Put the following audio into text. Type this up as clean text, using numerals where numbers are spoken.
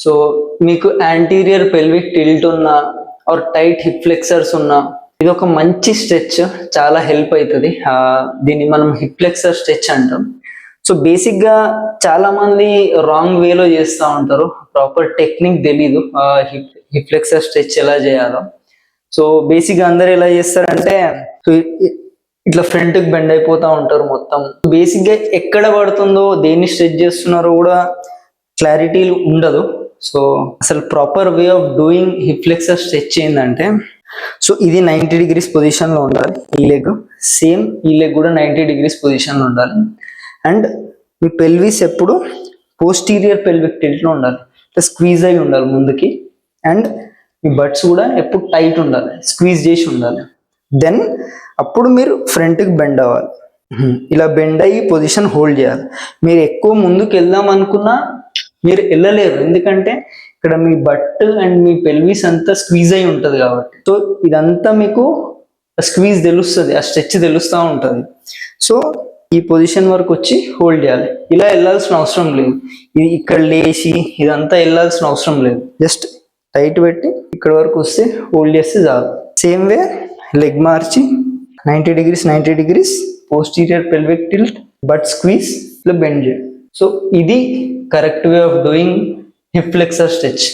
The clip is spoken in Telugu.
సో మీకు యాంటీరియర్ పెల్విక్ టిల్ట్ ఉన్నా ఆర్ టైట్ హిప్ ఫ్లెక్సర్స్ ఉన్నా ఇది ఒక మంచి స్ట్రెచ్, చాలా హెల్ప్ అవుతుంది. దీన్ని మనం హిప్ ఫ్లెక్సర్ స్ట్రెచ్ అంటాం. సో బేసిక్ గా చాలా మంది రాంగ్ వేలో చేస్తూ ఉంటారు, ప్రాపర్ టెక్నిక్ తెలీదు హిప్ ఫ్లెక్సర్ స్ట్రెచ్ ఎలా చేయాలో. సో బేసిక్ గా అందరు ఎలా చేస్తారంటే ఇట్లా ఫ్రంట్ కి బెండ్ అయిపోతా ఉంటారు మొత్తం. బేసిక్ గా ఎక్కడ పడుతుందో దేన్ని స్ట్రెచ్ చేస్తున్నారో కూడా క్లారిటీ ఉండదు. సో అసలు proper way of doing hip flexor stretch ఏంటంటే, సో ఇది 90 degrees పొజిషన్ లో ఉండాలి. ఈ లెగ్ సేమ్, ఈ లెగ్ కూడా 90 degrees పొజిషన్ లో ఉండాలి. అండ్ మీ పెల్విస్ ఎప్పుడు పోస్టీరియర్ పెల్విక్ టిల్ట్ లో ఉండాలి, స్క్వీజ్ అయి ఉండాలి ముందుకి. అండ్ మీ బట్స్ కూడా ఎప్పుడు టైట్ ఉండాలి, స్క్వీజ్ చేసి ఉండాలి. దెన్ అప్పుడు మీరు ఫ్రంట్కి బెండ్ అవ్వాలి. ఇలా బెండ్ అయ్యి పొజిషన్ హోల్డ్ చేయాలి. మీరు ఎక్కువ ముందుకు వెళ్దాం అనుకున్నా మీరు వెళ్ళలేరు, ఎందుకంటే ఇక్కడ me but and me pelvis అంతా స్క్వీజ్ అయి ఉంటుంది కాబట్టి. సో ఇదంతా మీకు స్క్వీజ్ తెలుస్తుంది, ఆ స్ట్రెచ్ తెలుస్తూ ఉంటుంది. సో ఈ పొజిషన్ వరకు వచ్చి హోల్డ్ చేయాలి. ఇలా వెళ్ళాల్సిన అవసరం లేదు, ఇది ఇక్కడ లేచి ఇదంతా వెళ్ళాల్సిన అవసరం లేదు. జస్ట్ టైట్ పెట్టి ఇక్కడ వరకు వస్తే హోల్డ్ చేస్తే చాలు. Same way leg March 90 degrees posterior pelvic tilt, but squeeze, ఇలా బెండ్ చేయండి. సో ఇది correct way of doing hip flexor stretch.